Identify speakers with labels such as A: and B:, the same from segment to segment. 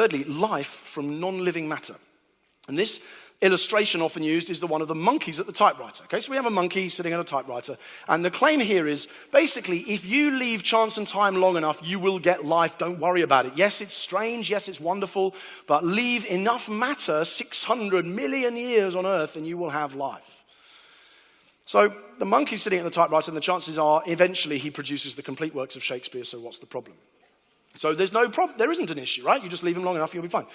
A: thirdly, life from non-living matter. And this illustration often used is the one of the monkeys at the typewriter. Okay, so we have a monkey sitting at a typewriter, and the claim here is basically if you leave chance and time long enough, you will get life. Don't worry about it. Yes, it's strange. Yes, it's wonderful, but leave enough matter, 600 million years on Earth, and you will have life. So the monkey's sitting at the typewriter, and the chances are eventually he produces the complete works of Shakespeare. So what's the problem? So there's no problem. There isn't an issue, right? You just leave him long enough, you'll be fine.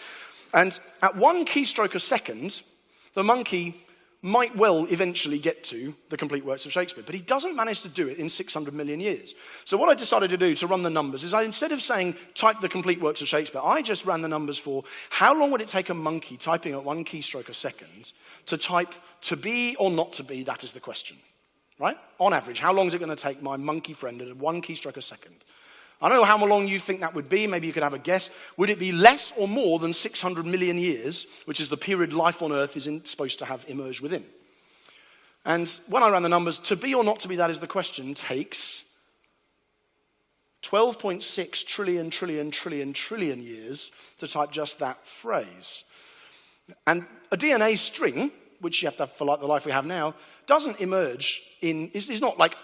A: And at 1 keystroke a second, the monkey might well eventually get to the complete works of Shakespeare, but he doesn't manage to do it in 600 million years. So what I decided to do to run the numbers is instead of saying type the complete works of Shakespeare, I just ran the numbers for how long would it take a monkey typing at 1 keystroke a second to type to be or not to be, that is the question, right? On average, how long is it going to take my monkey friend at 1 keystroke a second? I don't know how long you think that would be. Maybe you could have a guess. Would it be less or more than 600 million years, which is the period life on Earth is supposed to have emerged within? And when I ran the numbers, to be or not to be, that is the question, takes 12.6 trillion years to type just that phrase. And a DNA string, which you have to have for like the life we have now, doesn't emerge is not like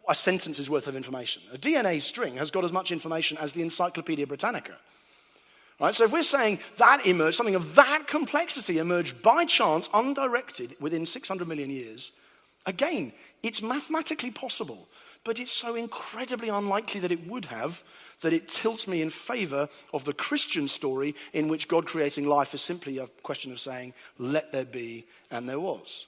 A: a sentence's worth of information. A DNA string has got as much information as the Encyclopedia Britannica. Right? So if we're saying that emerged, something of that complexity emerged by chance, undirected, within 600 million years, again, it's mathematically possible, but it's so incredibly unlikely that it would have, that it tilts me in favor of the Christian story in which God creating life is simply a question of saying, let there be, and there was.